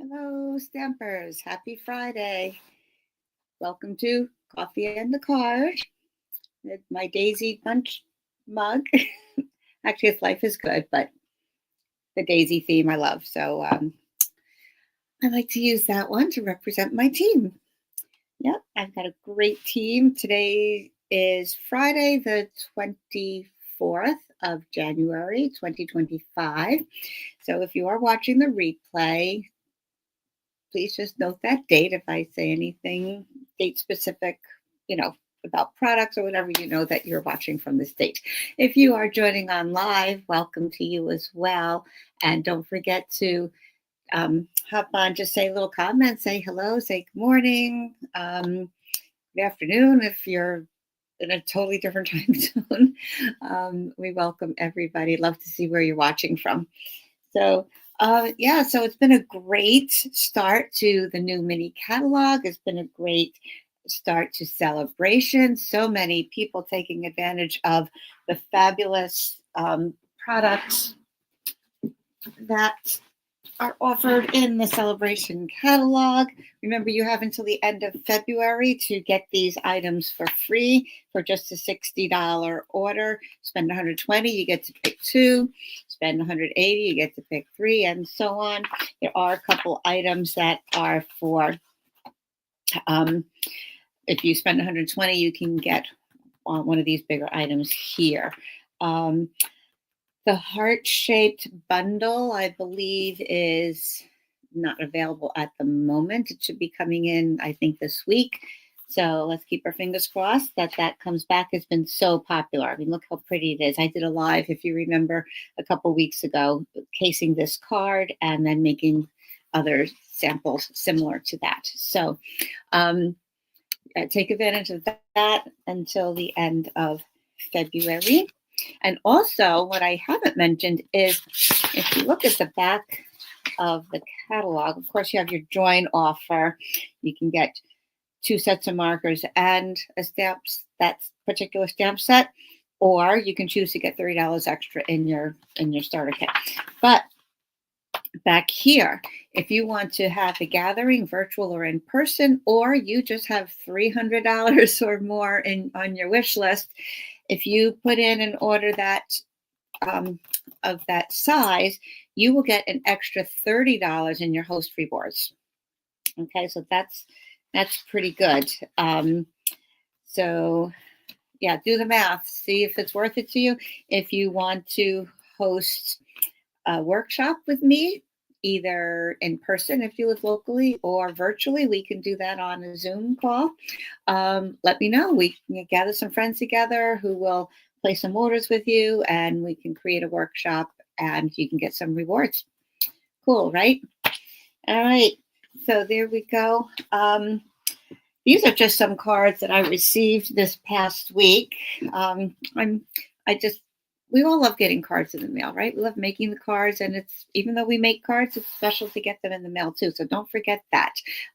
Hello, Stampers. Happy Friday. Welcome to Coffee and the Card with my Daisy Punch mug. Actually, it's Life is Good, but the Daisy theme I love. So I like to use that one to represent my team. Yep, I've got a great team. Today is Friday, the 24th of January, 2025. So if you are watching the replay, please just note that date. If I say anything date specific, about products or whatever, that you're watching from this date. If you are joining on live, welcome to you as well. And don't forget to hop on, just say a little comment, say hello, say good morning, good afternoon. If you're in a totally different time zone, we welcome everybody. Love to see where you're watching from. So so it's been a great start to the new mini catalog. It's been a great start to celebration. So many people taking advantage of the fabulous products that are offered in the celebration catalog. Remember, you have until the end of February to get these items for free for just a $60 order. Spend $120, you get to pick two. Spend $180, you get to pick three, and so on. There are a couple items that are for, if you spend $120, you can get one of these bigger items here. The heart-shaped bundle, I believe, is not available at the moment. It should be coming in, I think, this week. So let's keep our fingers crossed that comes back. It's been so popular. I mean, look how pretty it is. I did a live, if you remember, a couple weeks ago, casing this card and then making other samples similar to that. So take advantage of that until the end of February. And also, what I haven't mentioned is, if you look at the back of the catalog, of course, you have your join offer. You can get 2 sets of markers and that particular stamp set, or you can choose to get $30 extra in your starter kit. But back here, if you want to have a gathering, virtual or in person, or you just have $300 or more on your wish list, if you put in an order that of that size, you will get an extra $30 in your host rewards. Okay, so that's pretty good. So yeah, do the math. See if it's worth it to you. If you want to host a workshop with me, either in person if you live locally or virtually, we can do that on a Zoom call. Let me know. We can gather some friends together who will place some orders with you, and we can create a workshop and you can get some rewards. Cool, right? All right. So there we go. These are just some cards that I received this past week. We all love getting cards in the mail, right? We love making the cards, and even though we make cards, it's special to get them in the mail too. So don't forget that.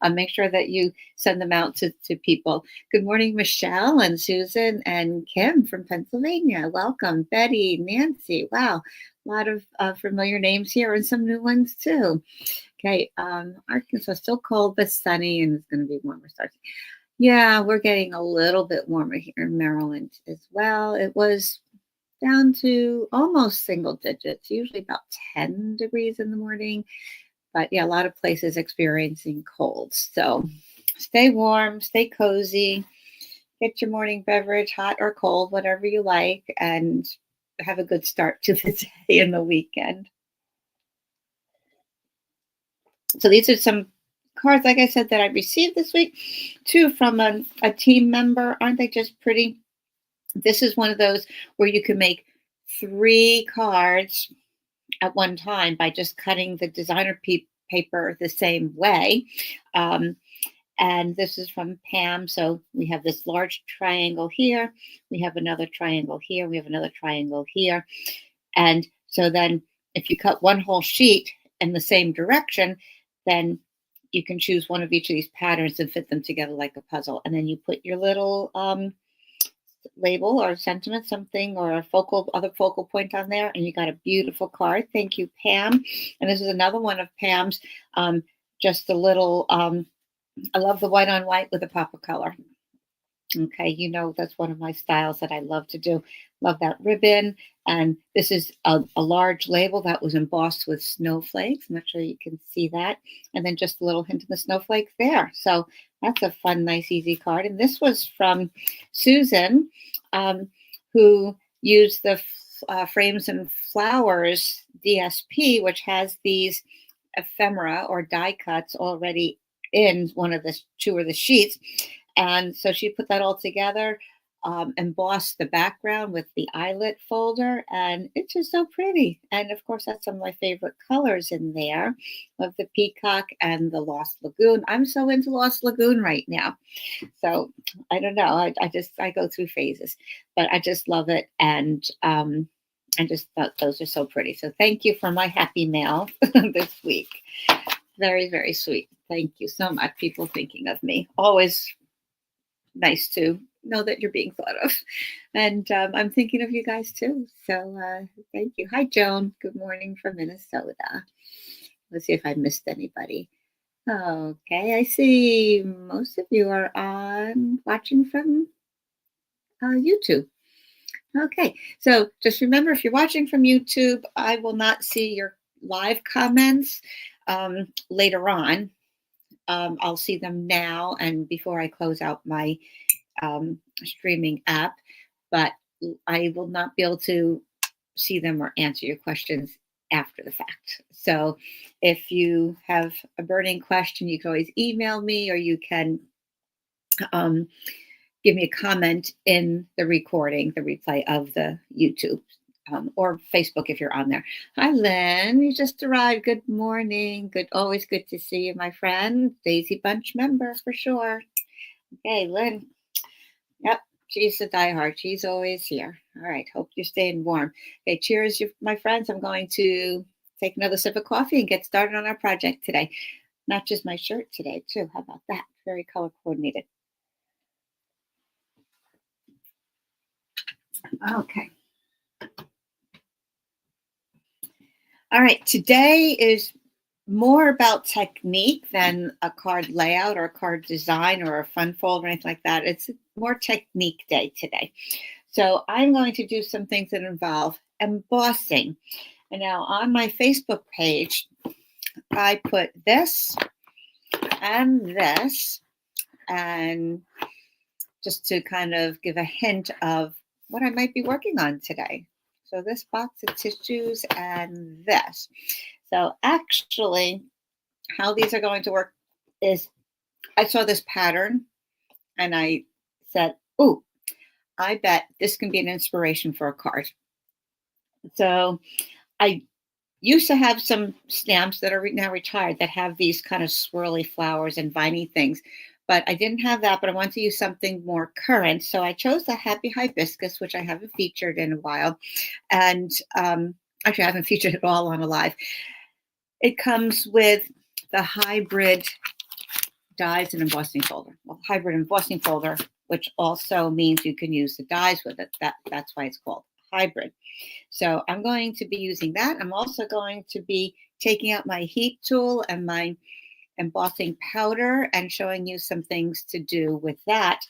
Make sure that you send them out to people. Good morning, Michelle and Susan and Kim from Pennsylvania. Welcome, Betty, Nancy. Wow, a lot of familiar names here and some new ones too. Okay, Arkansas still cold but sunny, and it's going to be warmer starting. Yeah, we're getting a little bit warmer here in Maryland as well. It was down to almost single digits, usually about 10 degrees in the morning. But yeah, a lot of places experiencing cold. So stay warm, stay cozy, get your morning beverage, hot or cold, whatever you like, and have a good start to the day and the weekend. So these are some cards, like I said, that I received this week, too, from a team member. Aren't they just pretty? This is one of those where you can make 3 cards at one time by just cutting the designer paper the same way. And this is from Pam. So we have this large triangle here. We have another triangle here. We have another triangle here. And so then if you cut one whole sheet in the same direction, then you can choose one of each of these patterns and fit them together like a puzzle. And then you put your little label or sentiment, something, or a other focal point on there, and you got a beautiful card. Thank you, Pam. And this is another one of Pam's just a little, I love the white on white with a pop of color. Okay, that's one of my styles that I love to do. Love that ribbon. And this is a large label that was embossed with snowflakes. I'm not sure you can see that. And then just a little hint of the snowflakes there. So that's a fun, nice, easy card. And this was from Susan, who used the Frames and Flowers DSP, which has these ephemera or die cuts already in one of the two of the sheets. And so she put that all together, embossed the background with the eyelet folder, and it's just so pretty. And of course, that's some of my favorite colors in there, of the peacock and the Lost Lagoon. I'm so into Lost Lagoon right now. So I don't know. I go through phases, but I just love it. And I just thought those are so pretty. So thank you for my happy mail this week. Very, very sweet. Thank you so much. People thinking of me. Always nice to know that you're being thought of. And I'm thinking of you guys too. So thank you. Hi, Joan. Good morning from Minnesota. Let's see if I missed anybody. Okay, I see most of you are watching from YouTube. Okay, so just remember, if you're watching from YouTube, I will not see your live comments later on. I'll see them now and before I close out my streaming app, but I will not be able to see them or answer your questions after the fact. So if you have a burning question, you can always email me, or you can give me a comment in the recording, the replay of the YouTube. Or Facebook if you're on there. Hi, Lynn. You just arrived. Good morning. Always good to see you, my friend. Daisy Bunch member for sure. Okay, Lynn. Yep, she's a diehard. She's always here. All right. Hope you're staying warm. Okay, cheers, my friends. I'm going to take another sip of coffee and get started on our project today. Matches my shirt today, too. How about that? Very color coordinated. Okay. All right, today is more about technique than a card layout or a card design or a fun fold or anything like that. It's more technique day today. So I'm going to do some things that involve embossing. And now on my Facebook page, I put this and this, and just to kind of give a hint of what I might be working on today. So this box of tissues and this. So actually, how these are going to work is I saw this pattern and I said, oh, I bet this can be an inspiration for a card. So I used to have some stamps that are now retired that have these kind of swirly flowers and viney things. But I didn't have that, but I wanted to use something more current. So I chose the Happy Hibiscus, which I haven't featured in a while. And actually, I haven't featured it all on a live. It comes with the hybrid dies and embossing folder. Well, hybrid embossing folder, which also means you can use the dies with it. That's why it's called hybrid. So I'm going to be using that. I'm also going to be taking out my heat tool and my embossing powder and showing you some things to do with that,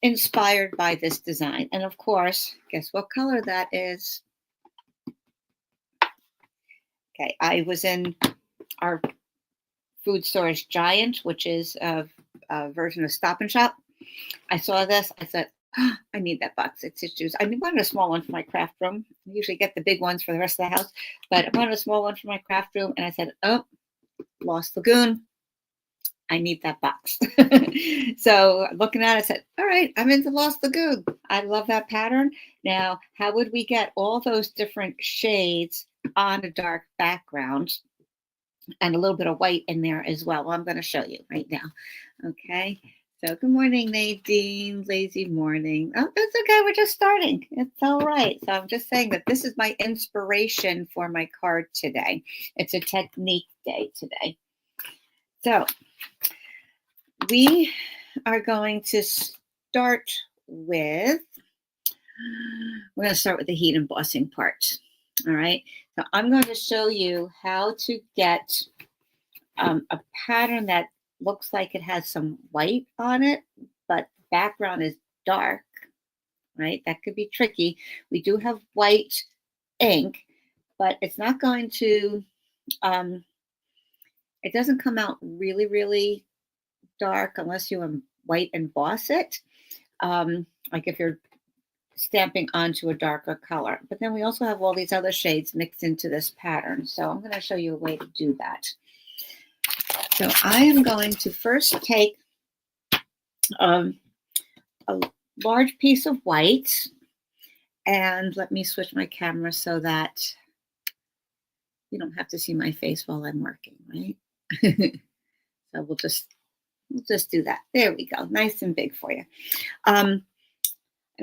inspired by this design. And of course, guess what color that is? Okay, I was in our food storage Giant, which is a version of Stop and Shop. I saw this. I said, oh, I need that box of tissues. I wanted a small one for my craft room. I usually get the big ones for the rest of the house, but I wanted a small one for my craft room. And I said, oh, Lost Lagoon. I need that box. So looking at it, I said, all right, I'm into Lost Lagoon. I love that pattern. Now, how would we get all those different shades on a dark background and a little bit of white in there as well? Well, I'm going to show you right now. Okay. So good morning, Nadine. Lazy morning. Oh, that's okay. We're just starting. It's all right. So I'm just saying that this is my inspiration for my card today. It's a technique day today. So we are going to start with, we're going to start with the heat embossing part. All right. So I'm going to show you how to get a pattern that looks like it has some white on it, but background is dark, right? That could be tricky. We do have white ink, but it's not going to, it doesn't come out really, really dark unless you white emboss it. Like if you're stamping onto a darker color. But then we also have all these other shades mixed into this pattern. So I'm going to show you a way to do that. So I am going to first take a large piece of white, and let me switch my camera so that you don't have to see my face while I'm working, right? So we'll just do that. There we go. Nice and big for you. And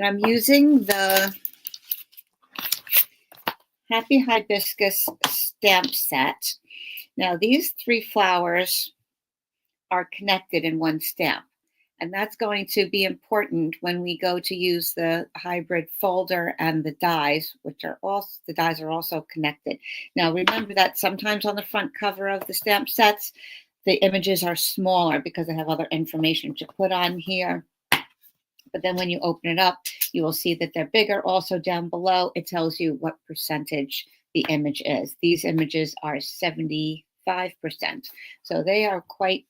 I'm using the Happy Hibiscus stamp set. Now these 3 flowers are connected in one stamp, and that's going to be important when we go to use the hybrid folder and the dies, which are also, the dies are also connected. Now remember that sometimes on the front cover of the stamp sets, the images are smaller because they have other information to put on here. But then when you open it up, you will see that they're bigger. Also down below, it tells you what percentage the image is. These images are 75%. So they are quite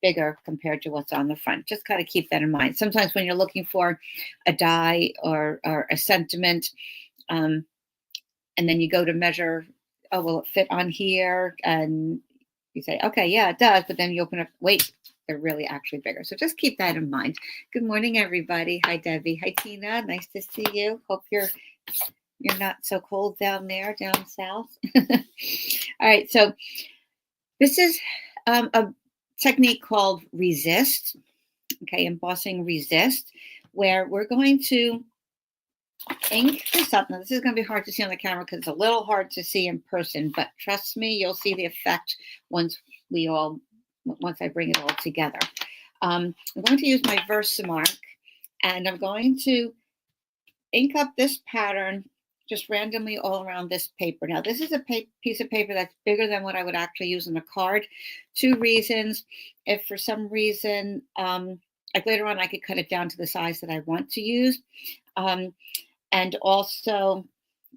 bigger compared to what's on the front. Just kind of keep that in mind. Sometimes when you're looking for a die or a sentiment, and then you go to measure, oh, will it fit on here? And you say, okay, yeah, it does. But then you open up, wait, they're really actually bigger. So just keep that in mind. Good morning, everybody. Hi, Debbie. Hi, Tina. Nice to see you. Hope you're not so cold down there, down south. All right. So this is a technique called resist. Okay, embossing resist, where we're going to ink this up. Now, this is going to be hard to see on the camera because it's a little hard to see in person, but trust me, you'll see the effect once I bring it all together. I'm going to use my Versamark, and I'm going to ink up this pattern just randomly all around this paper. Now, this is a piece of paper that's bigger than what I would actually use on a card. 2 reasons. If for some reason, like later on, I could cut it down to the size that I want to use. And also,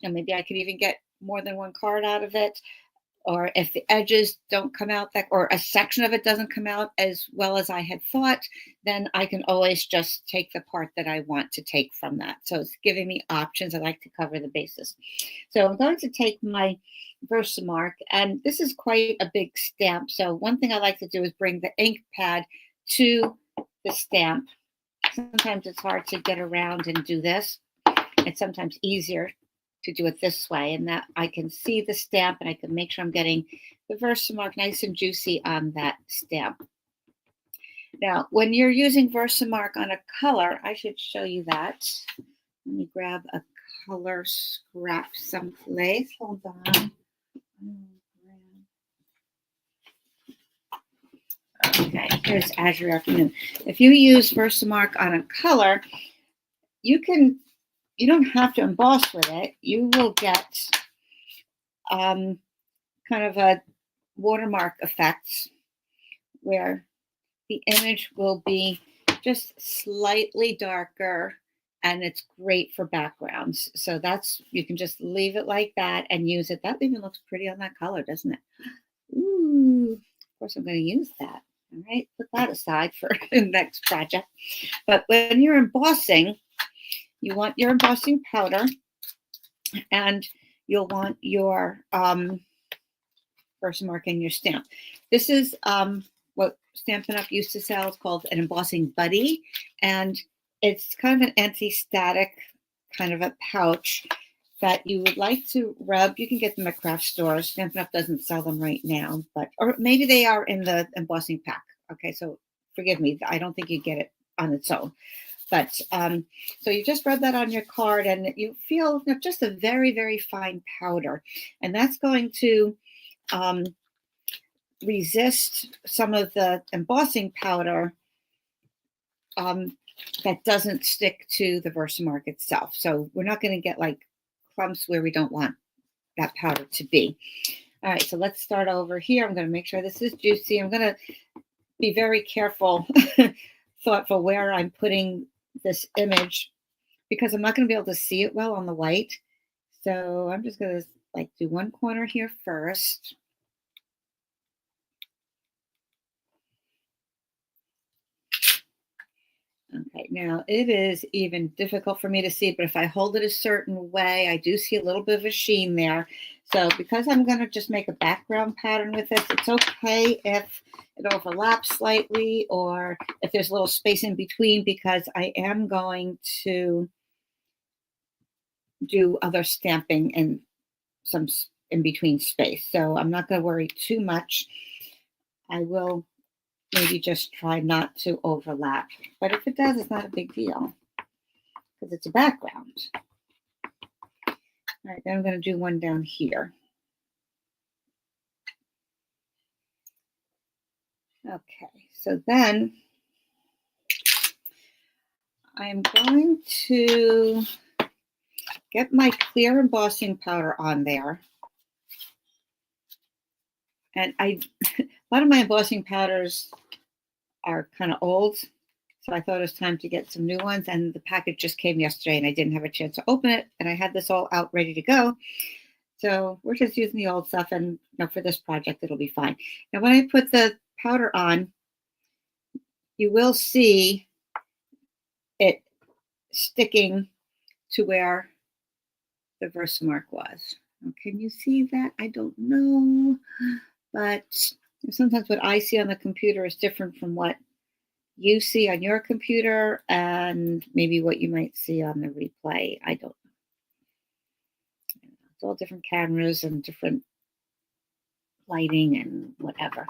maybe I could even get more than 1 card out of it. Or if the edges don't come out, or a section of it doesn't come out as well as I had thought, then I can always just take the part that I want to take from that. So it's giving me options. I like to cover the bases. So I'm going to take my Versamark, and this is quite a big stamp. So one thing I like to do is bring the ink pad to the stamp. Sometimes it's hard to get around and do this. It's sometimes easier to do it this way, and that I can see the stamp and I can make sure I'm getting the Versamark nice and juicy on that stamp. Now, when you're using Versamark on a color, I should show you that. Let me grab a color scrap someplace. Hold on. Okay, here's Azure Afternoon. If you use Versamark on a color, you don't have to emboss with it. You will get kind of a watermark effect where the image will be just slightly darker, and it's great for backgrounds. So you can just leave it like that and use it. That even looks pretty on that color, doesn't it? Ooh, of course I'm going to use that. All right, put that aside for the next project. But when you're embossing, you want your embossing powder, and you'll want your Versamark and your stamp. This is what Stampin' Up! Used to sell. It's called an embossing buddy, and it's kind of an anti-static kind of a pouch that you would like to rub. You can get them at craft stores. Stampin' Up! Doesn't sell them right now, or maybe they are in the embossing pack. Okay, so forgive me. I don't think you get it on its own. But so you just rub that on your card, and you feel just a very, very fine powder. And that's going to resist some of the embossing powder that doesn't stick to the Versamark itself. So we're not going to get like clumps where we don't want that powder to be. All right, so let's start over here. I'm going to make sure this is juicy. I'm going to be very careful, thoughtful where I'm putting this image because I'm not going to be able to see it well on the white. So I'm just going to like do one corner here first. Okay, now it is even difficult for me to see, but if I hold it a certain way, I do see a little bit of a sheen there. So because I'm going to just make a background pattern with this, it's okay if it overlaps slightly or if there's a little space in between because I am going to do other stamping and some in between space. So I'm not going to worry too much. I will maybe just try not to overlap. But if it does, it's not a big deal because it's a background. All right, then I'm going to do one down here. Okay, so then I'm going to get my clear embossing powder on there. And a lot of my embossing powders are kind of old. So I thought it was time to get some new ones. And the package just came yesterday and I didn't have a chance to open it. And I had this all out ready to go. So we're just using the old stuff. And for this project, it'll be fine. Now, when I put the powder on, you will see it sticking to where the Versamark was. Can you see that? I don't know. But sometimes what I see on the computer is different from what you see on your computer and maybe what you might see on the replay. I don't know. It's all different cameras and different lighting and whatever.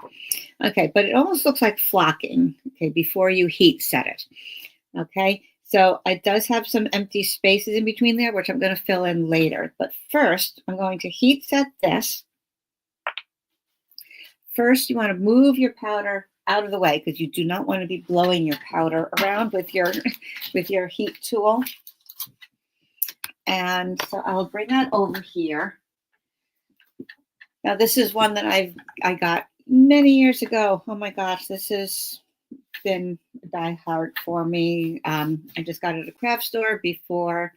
Okay, but it almost looks like flocking, okay, before you heat set it. Okay, so it does have some empty spaces in between there, which I'm going to fill in later. But first, I'm going to heat set this. First, you want to move your powder out of the way because you do not want to be blowing your powder around with your heat tool. And so I'll bring that over here. Now this is one that I got many years ago. Oh my gosh, this has been a die-hard for me. I just got it at a craft store before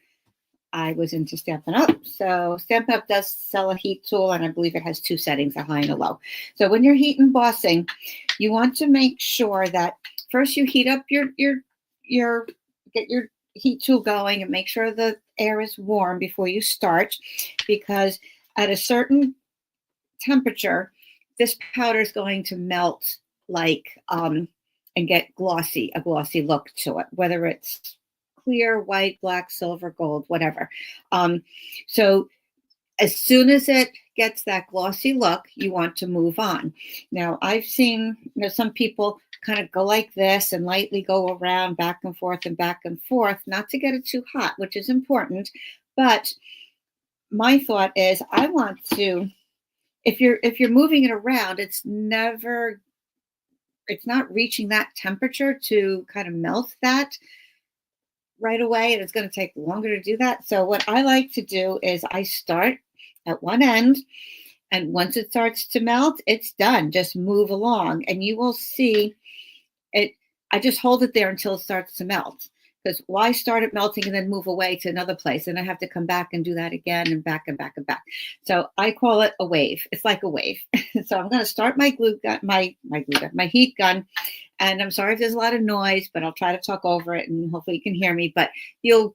I was into Stampin' Up. So Stampin' Up does sell a heat tool, and I believe it has two settings, a high and a low. So when you're heat embossing, you want to make sure that first you heat up get your heat tool going and make sure the air is warm before you start, because at a certain temperature, this powder is going to melt and get a glossy look to it, whether it's clear, white, black, silver, gold, whatever. So as soon as it gets that glossy look, you want to move on. Now, I've seen some people kind of go like this and lightly go around back and forth, not to get it too hot, which is important. But my thought is I want to, if you're moving it around, it's not reaching that temperature to kind of melt that right away, and it's going to take longer to do that. So what I like to do is I start at one end, and once it starts to melt, it's done. Just move along, and you will see it. I just hold it there until it starts to melt, because why start it melting and then move away to another place? And I have to come back and do that again and back and back and back. So I call it a wave. It's like a wave. So I'm going to start my heat gun. And I'm sorry if there's a lot of noise, but I'll try to talk over it and hopefully you can hear me, but you'll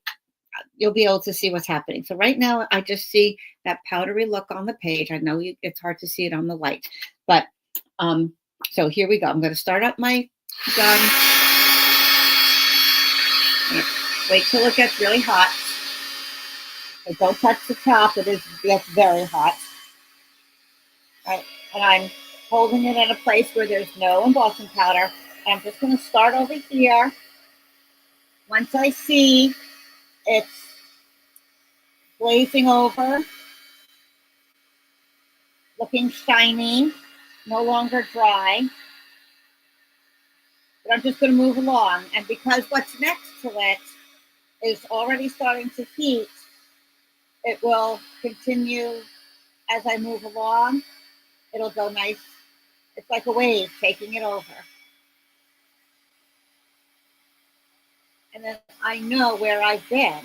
be able to see what's happening. So right now I just see that powdery look on the page. I know it's hard to see it on the light, but so here we go. I'm going to start up my gun. Wait till it gets really hot. So don't touch the top. Gets very hot. All right, and I'm holding it in a place where there's no embossing powder. I'm just going to start over here. Once I see it's glazing over, looking shiny, no longer dry, but I'm just going to move along. And because what's next to it is already starting to heat, it will continue as I move along. it'll go nice. It's like a wave taking it over. And then I know where I've been.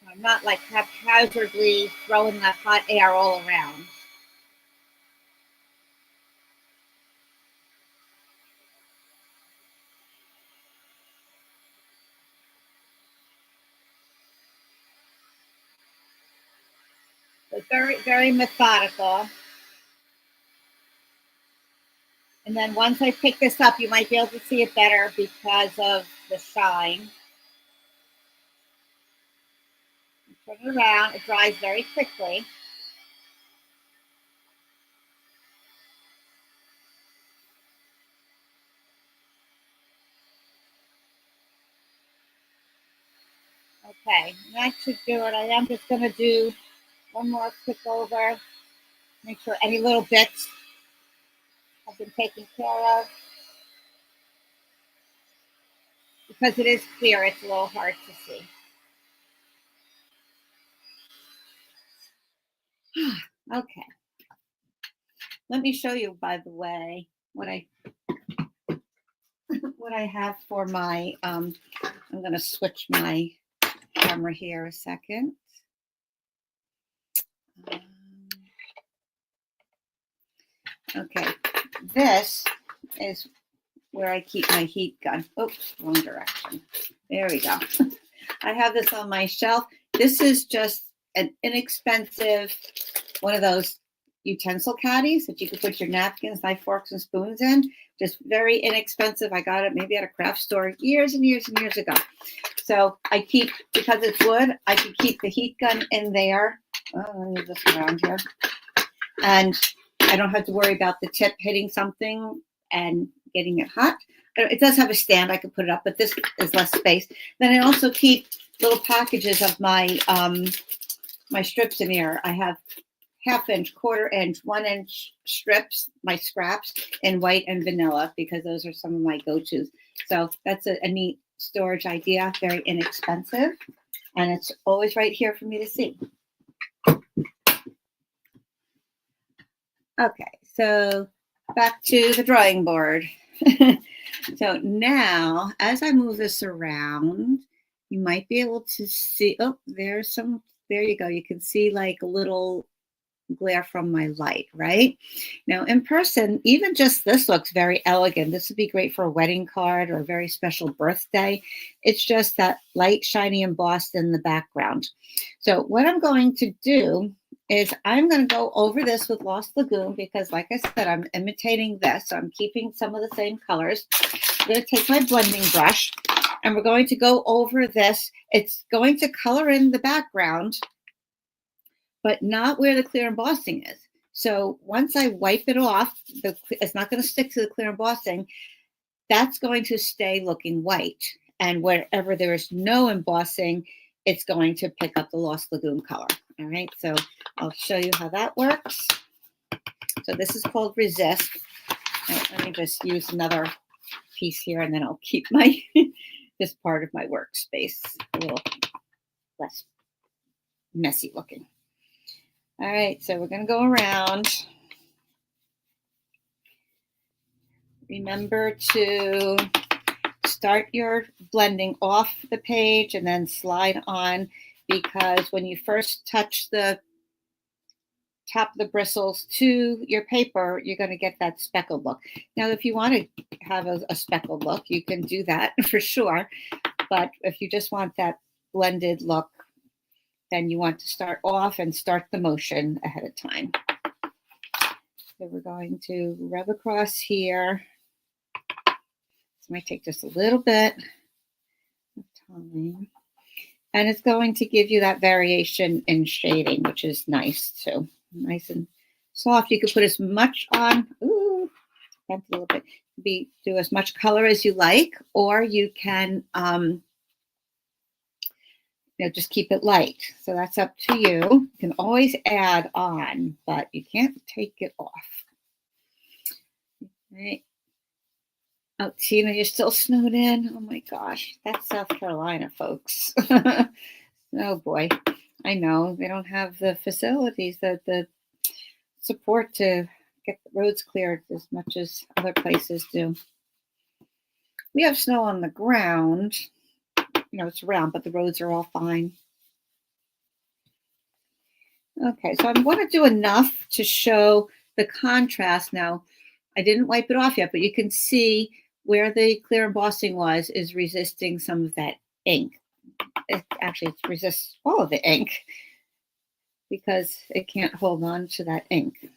I'm not like haphazardly throwing that hot air all around. So very, very methodical. And then once I pick this up, you might be able to see it better because of the shine. Turn it around. It dries very quickly. Okay, that should do it. I am just going to do one more quick over. Make sure any little bits have been taken care of. Because it is clear, it's a little hard to see. Okay. Let me show you, by the way, what I have for my, I'm going to switch my camera here a second. Okay, this is where I keep my heat gun. Oops, wrong direction. There we go. I have this on my shelf. This is just an inexpensive, one of those utensil caddies that you can put your napkins, knife, forks, and spoons in. Just very inexpensive. I got it maybe at a craft store years and years and years ago. So I keep, because it's wood, I can keep the heat gun in there. Oh, let me move this around here. And I don't have to worry about the tip hitting something and getting it hot. It does have a stand. I can put it up, but this is less space. Then I also keep little packages of my my strips in here. I have 1/2 inch, 1/4 inch, 1 inch strips, my scraps in white and vanilla, because those are some of my go-tos. So that's a neat storage idea, very inexpensive. And it's always right here for me to see. Okay, so back to the drawing board. So now, as I move this around, you might be able to see, oh, there's some, there you go. You can see like a little glare from my light, right? Now in person, even just this looks very elegant. This would be great for a wedding card or a very special birthday. It's just that light, shiny embossed in the background. So what I'm going to do is I'm going to go over this with Lost Lagoon, because like I said, I'm imitating this. So I'm keeping some of the same colors. I'm going to take my blending brush and we're going to go over this. It's going to color in the background, but not where the clear embossing is. So once I wipe it off, it's not going to stick to the clear embossing. That's going to stay looking white. And wherever there is no embossing, it's going to pick up the Lost Lagoon color. All right, so I'll show you how that works. So this is called Resist. Right, let me just use another piece here, and then I'll keep my this part of my workspace a little less messy looking. All right, so we're going to go around. Remember to start your blending off the page and then slide on, because when you first touch the top of the bristles to your paper, you're going to get that speckled look. Now, if you want to have a speckled look, you can do that for sure. But if you just want that blended look, then you want to start off and start the motion ahead of time. So we're going to rub across here. This might take just a little bit of time. And it's going to give you that variation in shading, which is nice too. Nice and soft. You can put as much on, ooh, a little bit, do as much color as you like, or you can just keep it light. So that's up to you. You can always add on, but you can't take it off. Right. Oh, Tina, you're still snowed in? Oh my gosh, that's South Carolina, folks. Oh boy, I know they don't have the facilities that the support to get the roads cleared as much as other places do. We have snow on the ground. You know, it's around, but the roads are all fine. Okay, so I want to do enough to show the contrast. Now, I didn't wipe it off yet, but you can see where the clear embossing was is resisting some of that ink. It resists all of the ink because it can't hold on to that ink.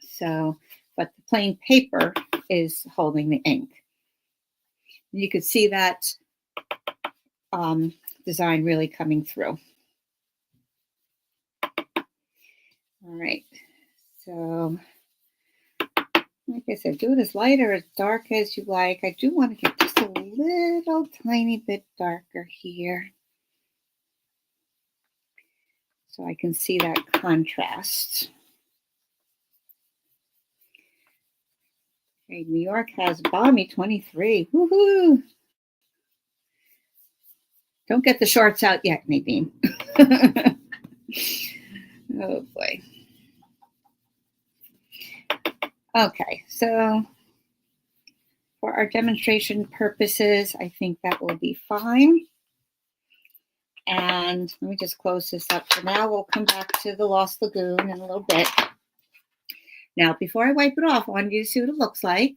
So, but the plain paper is holding the ink. You could see that design really coming through. All right, so like I said, do it as light or as dark as you like. I do want to get just a little tiny bit darker here so I can see that contrast. Okay, New York has balmy 23. Woohoo! Don't get the shorts out yet, Nadine. Oh boy. Okay, so for our demonstration purposes, I think that will be fine. And let me just close this up for now. We'll come back to the Lost Lagoon in a little bit. Now, before I wipe it off, I want you to see what it looks like.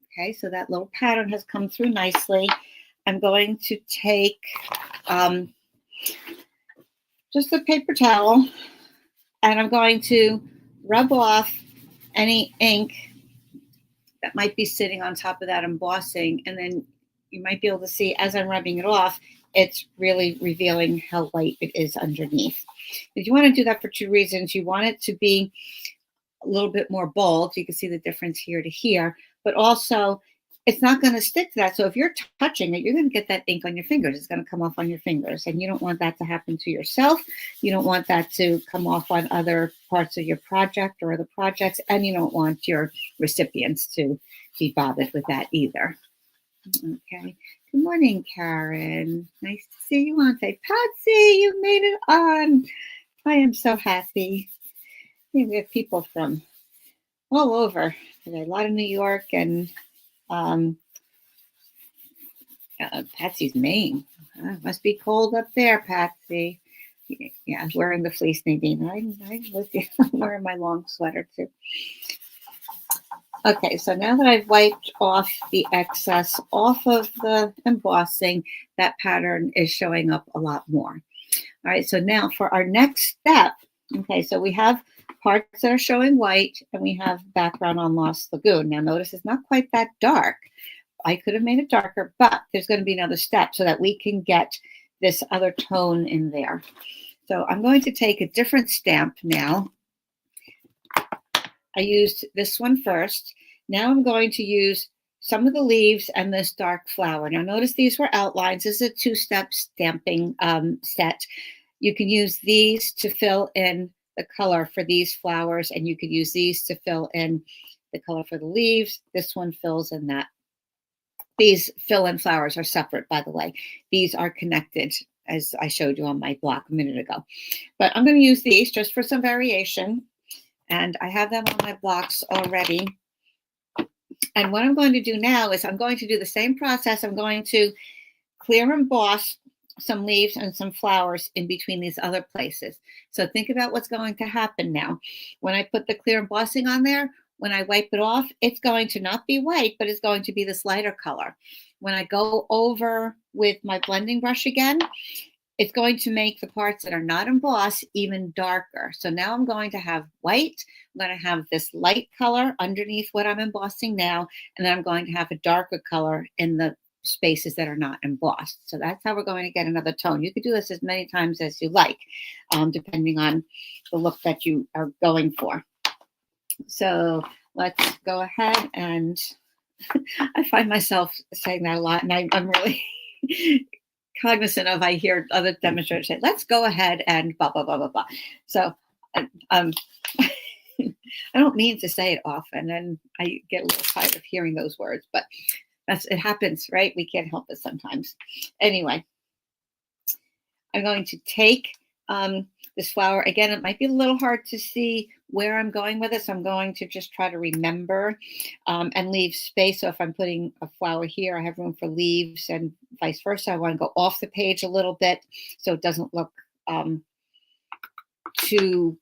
Okay, so that little pattern has come through nicely. I'm going to take just a paper towel, and I'm going to rub off any ink that might be sitting on top of that embossing. And then you might be able to see as I'm rubbing it off, it's really revealing how light it is underneath. If you want to do that for two reasons. You want it to be a little bit more bold. You can see the difference here to here, but also it's not going to stick to that. So if you're touching it, you're going to get that ink on your fingers. It's going to come off on your fingers, and you don't want that to happen to yourself. You don't want that to come off on other parts of your project or other projects, and you don't want your recipients to be bothered with that either. Okay. Good morning, Karen. Nice to see you on today. Patsy, you made it on. I am so happy. We have people from all over today. A lot of New York and Patsy's Maine. Must be cold up there, Patsy. Yeah, wearing the fleece, Nadine. I'm with you. I'm wearing my long sweater too. Okay, so now that I've wiped off the excess off of the embossing, that pattern is showing up a lot more. All right, so now for our next step, okay, so we have parts that are showing white, and we have background on Lost Lagoon. Now notice it's not quite that dark. I could have made it darker, but there's going to be another step so that we can get this other tone in there. So I'm going to take a different stamp now. I used this one first. Now I'm going to use some of the leaves and this dark flower. Now notice these were outlines. This is a two-step stamping set. You can use these to fill in the color for these flowers, and you could use these to fill in the color for the leaves. This one fills in that. These fill-in flowers are separate, by the way. These are connected, as I showed you on my block a minute ago. But I'm going to use these just for some variation. And I have them on my blocks already. And what I'm going to do now is I'm going to do the same process. I'm going to clear emboss some leaves and some flowers in between these other places. So think about what's going to happen now. When I put the clear embossing on there, when I wipe it off, it's going to not be white, but it's going to be this lighter color. When I go over with my blending brush again, it's going to make the parts that are not embossed even darker. So now I'm going to have white. I'm going to have this light color underneath what I'm embossing now, and then I'm going to have a darker color in the spaces that are not embossed. So that's how we're going to get another tone. You could do this as many times as you like, depending on the look that you are going for. So let's go ahead, and I find myself saying that a lot, and I'm really cognizant of, I hear other demonstrators say, let's go ahead and blah, blah, blah, blah, blah. So I don't mean to say it often, and I get a little tired of hearing those words, but it happens, right? We can't help it sometimes. Anyway, I'm going to take This flower, again, it might be a little hard to see where I'm going with this. I'm going to just try to remember and leave space. So if I'm putting a flower here, I have room for leaves and vice versa. I want to go off the page a little bit so it doesn't look too,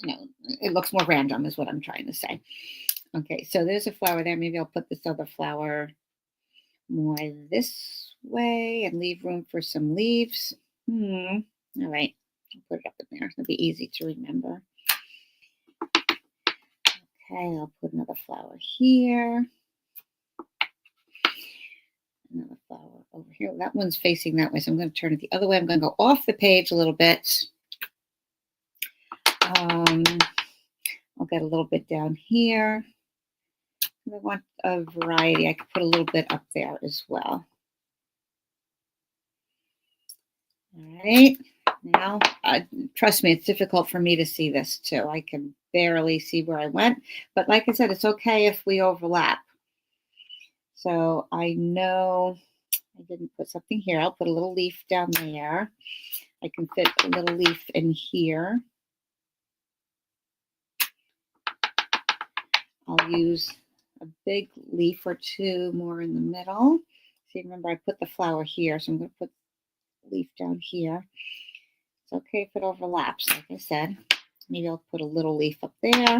it looks more random is what I'm trying to say. Okay, so there's a flower there. Maybe I'll put this other flower more this way and leave room for some leaves. All right, I'll put it up in there. It'll be easy to remember. Okay, I'll put another flower here. Another flower over here. That one's facing that way, so I'm going to turn it the other way. I'm going to go off the page a little bit. I'll get a little bit down here. I want a variety. I could put a little bit up there as well. All right. Now, trust me, it's difficult for me to see this too. I can barely see where I went. But like I said, it's okay if we overlap. So I know I didn't put something here. I'll put a little leaf down there. I can fit a little leaf in here. I'll use a big leaf or two more in the middle. See, remember I put the flower here, so I'm going to put the leaf down here. It's okay if it overlaps, like I said. Maybe I'll put a little leaf up there. I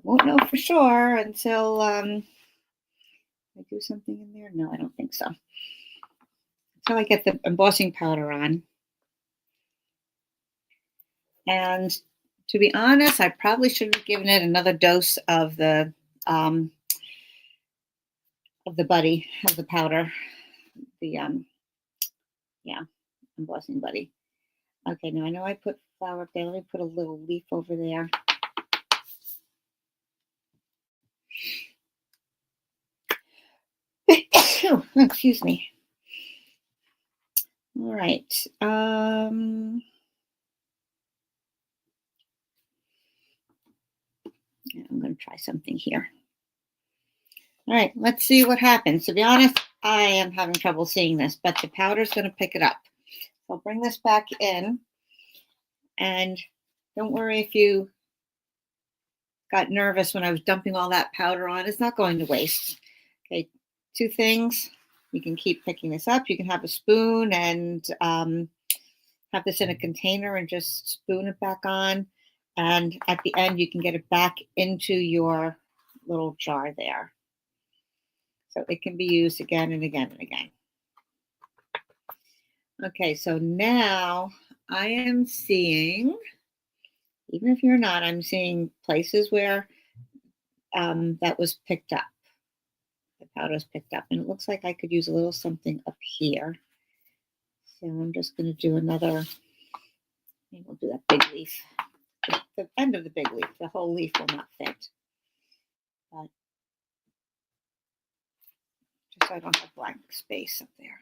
won't know for sure until I do something in there. No, I don't think so. Until I get the embossing powder on. And to be honest, I probably should have given it another dose of the buddy, of the powder, the embossing buddy. Okay, now I know I put flower up there. Let me put a little leaf over there. Excuse me. All right. I'm going to try something here. All right, let's see what happens. To be honest, I am having trouble seeing this, but the powder's going to pick it up. I'll bring this back in, and don't worry if you got nervous when I was dumping all that powder on. It's not going to waste. Okay, two things. You can keep picking this up. You can have a spoon and have this in a container and just spoon it back on. And at the end, you can get it back into your little jar there. So it can be used again and again and again. Okay, so now I am seeing, even if you're not, I'm seeing places where that was picked up. The powder was picked up. And it looks like I could use a little something up here. So I'm just going to do another, maybe we'll do that big leaf. The end of the big leaf. The whole leaf will not fit. But just so I don't have blank space up there.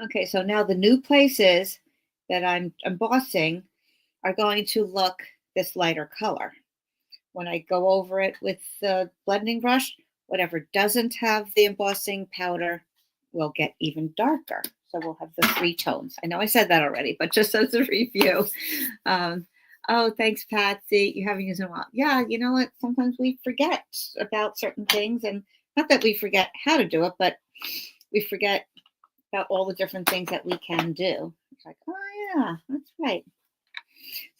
Okay, so now the new places that I'm embossing are going to look this lighter color. When I go over it with the blending brush, whatever doesn't have the embossing powder will get even darker. So we'll have the 3 tones. I know I said that already, but just as a review. Oh, thanks, Patsy. You're having used a while. Yeah, you know what? Sometimes we forget about certain things, and not that we forget how to do it, but we forget about all the different things that we can do. It's like, oh yeah, that's right.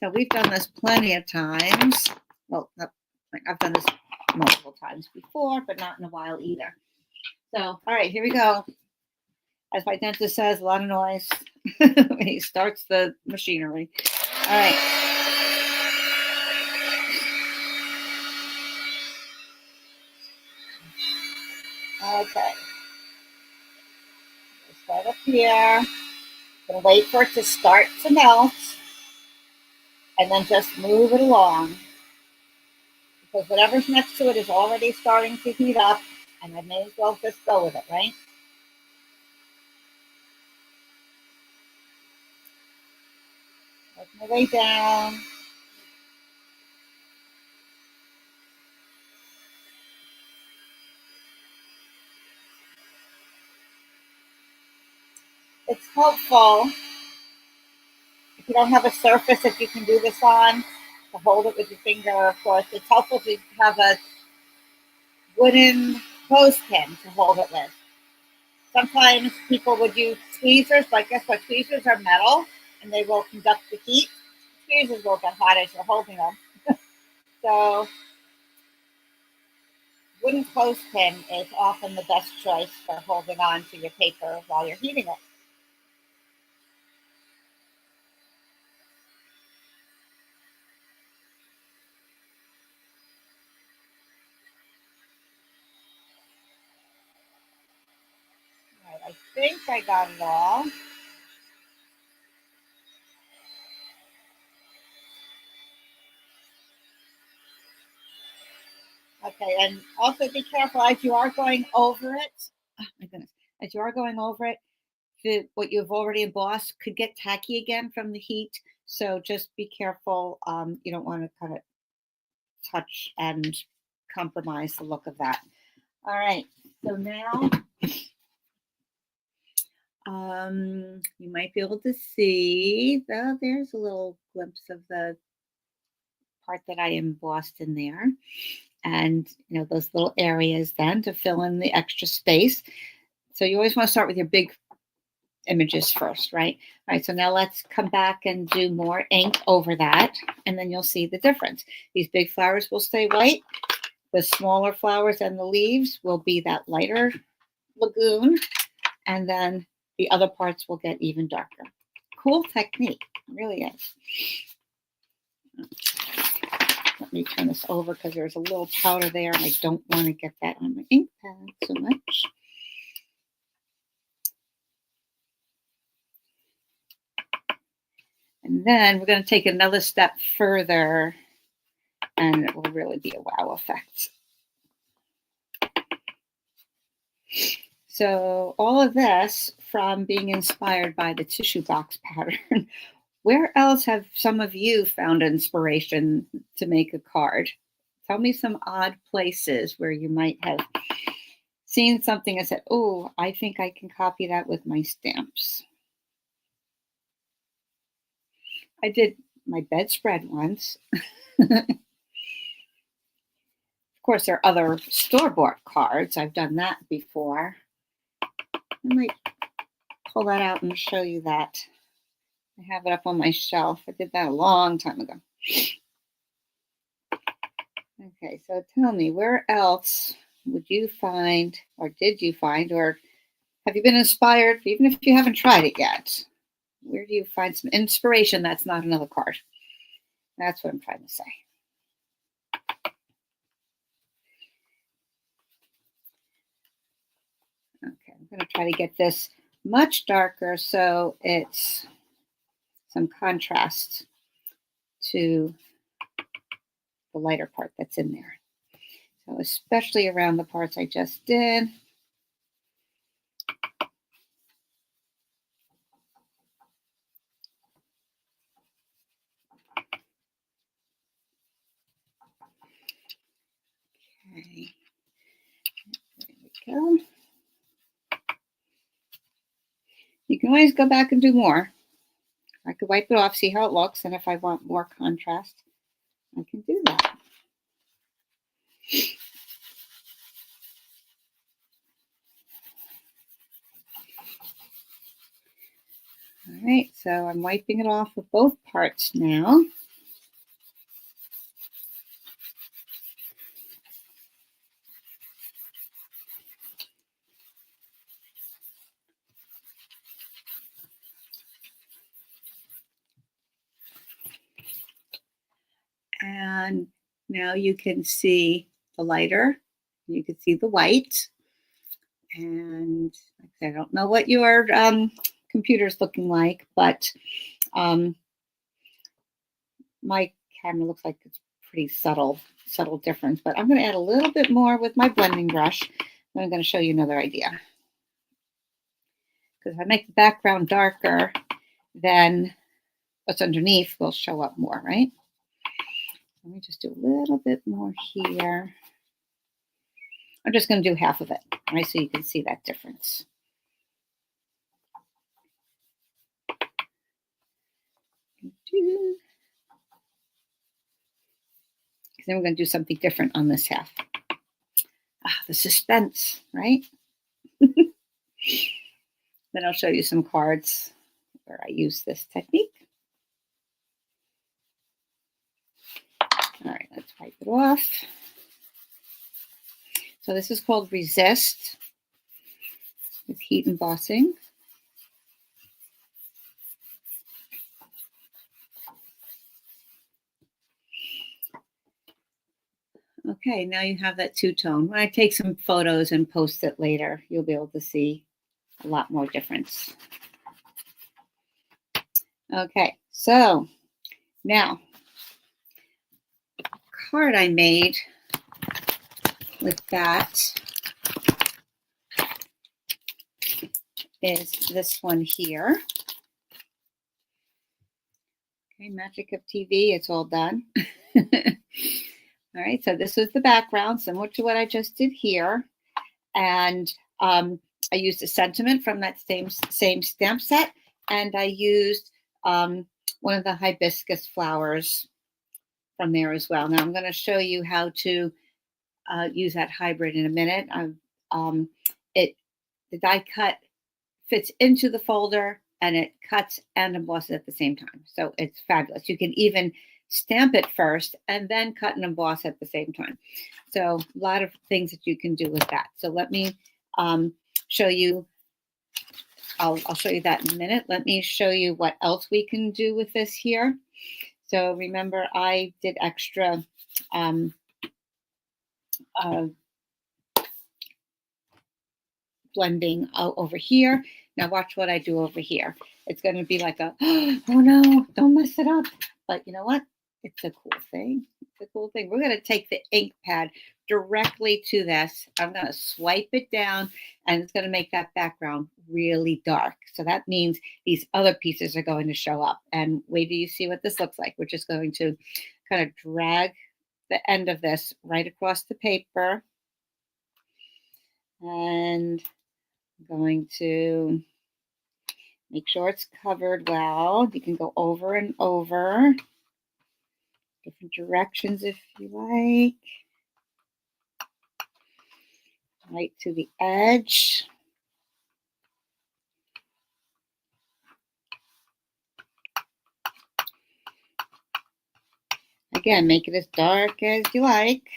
So we've done this plenty of times. Well, I've done this multiple times before, but not in a while either. So, all right, here we go. As my dentist says, a lot of noise when he starts the machinery. All right. Okay. Start up here. Gonna wait for it to start to melt, and then just move it along. Because whatever's next to it is already starting to heat up, and I may as well just go with it, right? Work my way down. it's helpful if you don't have a surface that you can do this on to hold it with your finger, of course. It's helpful to have a wooden clothespin to hold it with. Sometimes people would use tweezers, but guess what? Tweezers are metal and they will conduct the heat. Tweezers will get hot as you're holding them. So wooden clothespin is often the best choice for holding on to your paper while you're heating it. All right, I think I got it all. Okay, and also be careful as you are going over it. Oh my goodness. As you are going over it, what you've already embossed could get tacky again from the heat. So just be careful. You don't want to kind of touch and compromise the look of that. All right. So now you might be able to see, well, there's a little glimpse of the part that I embossed in there. And, those little areas then to fill in the extra space. So you always want to start with your big images first, right? All right, so now let's come back and do more ink over that, and then you'll see the difference. These big flowers will stay white. The smaller flowers and the leaves will be that lighter lagoon, and then the other parts will get even darker. Cool technique, it really is. Let me turn this over because there's a little powder there and I don't want to get that on my ink pad so much. And then we're going to take another step further and it will really be a wow effect. So all of this from being inspired by the tissue box pattern. Where else have some of you found inspiration to make a card? Tell me some odd places where you might have seen something and said, oh, I think I can copy that with my stamps. I did my bedspread once. Of course, there are other store-bought cards. I've done that before. I might pull that out and show you that. I have it up on my shelf. I did that a long time ago. Okay, so tell me, where else would you find, or did you find, or have you been inspired, even if you haven't tried it yet? Where do you find some inspiration that's not another card? That's what I'm trying to say. Okay, I'm going to try to get this much darker so it's some contrast to the lighter part that's in there. So especially around the parts I just did. Okay, there we go. You can always go back and do more. I could wipe it off, see how it looks, and if I want more contrast, I can do that. All right, so I'm wiping it off of both parts now. And now you can see the lighter, you can see the white. And I don't know what your computer's looking like, but my camera looks like it's pretty subtle difference. But I'm going to add a little bit more with my blending brush. And I'm going to show you another idea. Because if I make the background darker, then what's underneath will show up more, right? Let me just do a little bit more here. I'm just going to do half of it, right? So you can see that difference. Then we're going to do something different on this half. The suspense, right? Then I'll show you some cards where I use this technique. All right, let's wipe it off. So this is called Resist with heat embossing. Okay, now you have that two-tone. When I take some photos and post it later, you'll be able to see a lot more difference. Okay, so now the card I made with that is this one here. Okay, magic of TV, it's all done. All right, so this was the background, similar to what I just did here. And I used a sentiment from that same stamp set, and I used one of the hibiscus flowers from there as well. Now I'm going to show you how to use that hybrid in a minute. The die cut fits into the folder, and it cuts and embosses at the same time. So it's fabulous. You can even stamp it first and then cut and emboss at the same time. So a lot of things that you can do with that. So let me show you. I'll show you that in a minute. Let me show you what else we can do with this here. So remember, I did extra blending over here. Now watch what I do over here. It's going to be like a, oh no, don't mess it up. But you know what? It's a cool thing. It's a cool thing. We're going to take the ink pad directly to this. I'm going to swipe it down, and it's going to make that background really dark. So that means these other pieces are going to show up. And wait till you see what this looks like. We're just going to kind of drag the end of this right across the paper. And I'm going to make sure it's covered well. You can go over and over. Different directions if you like. Right to the edge. Again, make it as dark as you like.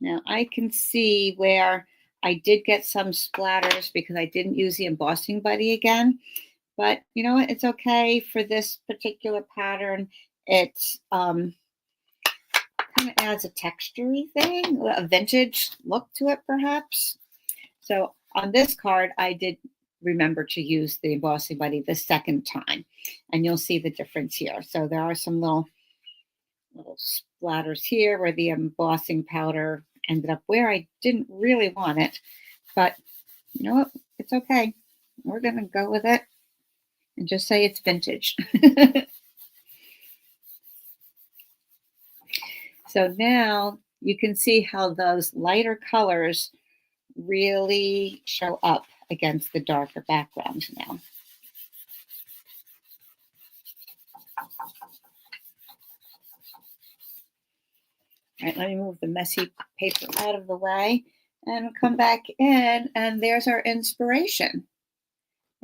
Now I can see where I did get some splatters because I didn't use the embossing buddy again. But you know what? It's okay for this particular pattern. It's kind of adds a textury thing, a vintage look to it, perhaps. So on this card, I did remember to use the embossing buddy the second time, and you'll see the difference here. So there are some little splatters here where the embossing powder ended up where I didn't really want it, but you know what? It's okay. We're going to go with it and just say it's vintage. So now you can see how those lighter colors really show up against the darker background now. All right, let me move the messy paper out of the way and come back in, and there's our inspiration.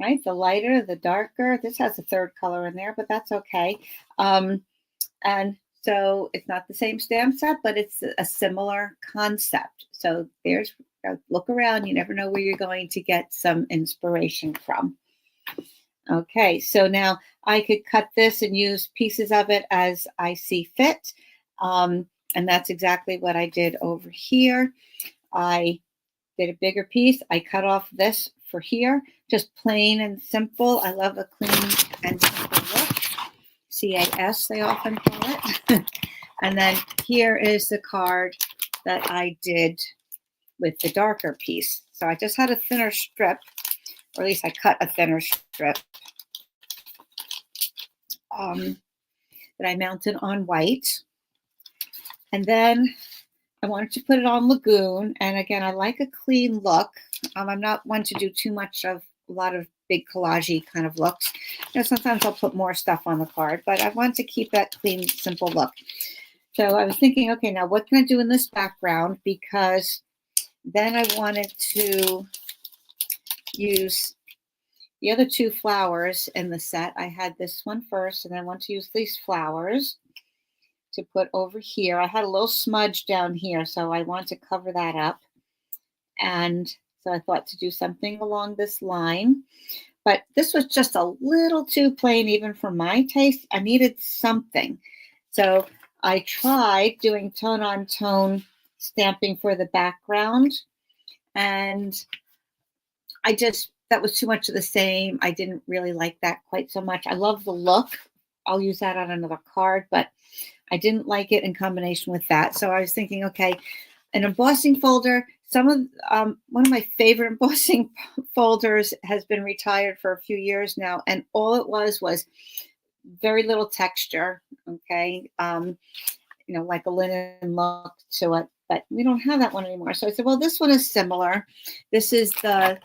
Right, the lighter, the darker. This has a third color in there, but that's okay. And so it's not the same stamp set, but it's a similar concept. So there's, look around. You never know where you're going to get some inspiration from. Okay, so now I could cut this and use pieces of it as I see fit. And that's exactly what I did over here. I did a bigger piece. I cut off this for here, just plain and simple. I love a clean and simple look. CAS, they often call it. And then here is the card that I did with the darker piece. So I just had a thinner strip, or at least I cut a thinner strip that I mounted on white. And then I wanted to put it on Lagoon. And again, I like a clean look. I'm not one to do too much of a lot of big collage kind of looks. Sometimes I'll put more stuff on the card, but I want to keep that clean, simple look. So I was thinking, okay, now what can I do in this background? Because then I wanted to use the other two flowers in the set. I had this one first, and I want to use these flowers to put over here. I had a little smudge down here, so I want to cover that up. And so I thought to do something along this line. But this was just a little too plain, even for my taste. I needed something. So I tried doing tone-on-tone stamping for the background. And that was too much of the same. I didn't really like that quite so much. I love the look. I'll use that on another card, but I didn't like it in combination with that. So I was thinking, okay, an embossing folder. One of my favorite embossing folders has been retired for a few years now, and all it was very little texture. Okay, like a linen look to it, but we don't have that one anymore. So I said, well, this one is similar. This is the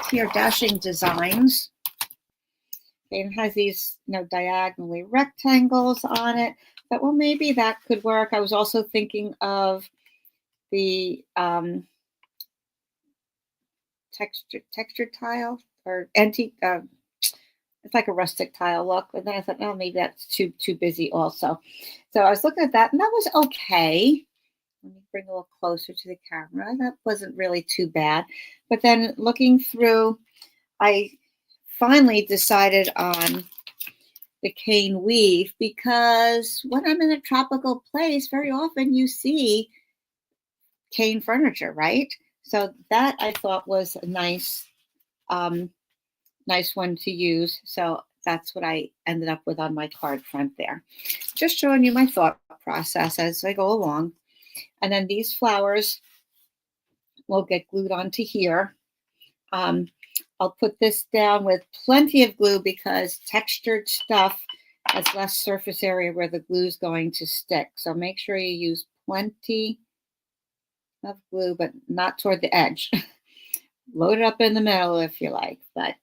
here Dashing Designs. It has these, diagonally rectangles on it. But well, maybe that could work. I was also thinking of the textured tile or antique. It's like a rustic tile look. And then I thought, no, maybe that's too busy also. So I was looking at that, and that was okay. Let me bring a little closer to the camera. That wasn't really too bad. But then looking through, I finally decided on the cane weave, because when I'm in a tropical place, very often you see cane furniture, right? So that I thought was a nice one to use. So that's what I ended up with on my card front there. Just showing you my thought process as I go along. And then these flowers will get glued onto here. I'll put this down with plenty of glue, because textured stuff has less surface area where the glue is going to stick. So make sure you use plenty of glue, but not toward the edge. Load it up in the middle if you like, but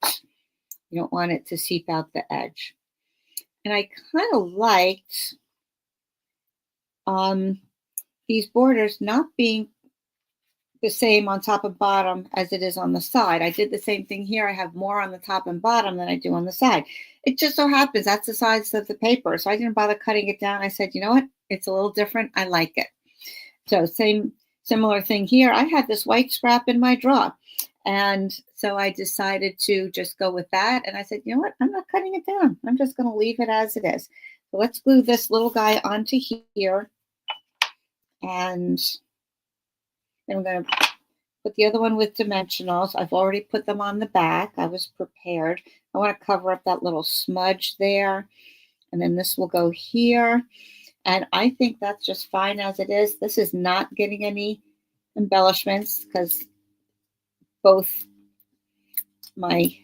you don't want it to seep out the edge. And I kind of liked these borders not being the same on top and bottom as it is on the side. I did the same thing here. I have more on the top and bottom than I do on the side. It just so happens that's the size of the paper. So I didn't bother cutting it down. I said, you know what? It's a little different. I like it. So similar thing here. I had this white scrap in my drawer. And so I decided to just go with that. And I said, you know what? I'm not cutting it down. I'm just going to leave it as it is. So let's glue this little guy onto here. And then we're going to put the other one with dimensionals. I've already put them on the back. I was prepared. I want to cover up that little smudge there. And then this will go here. And I think that's just fine as it is. This is not getting any embellishments, because both my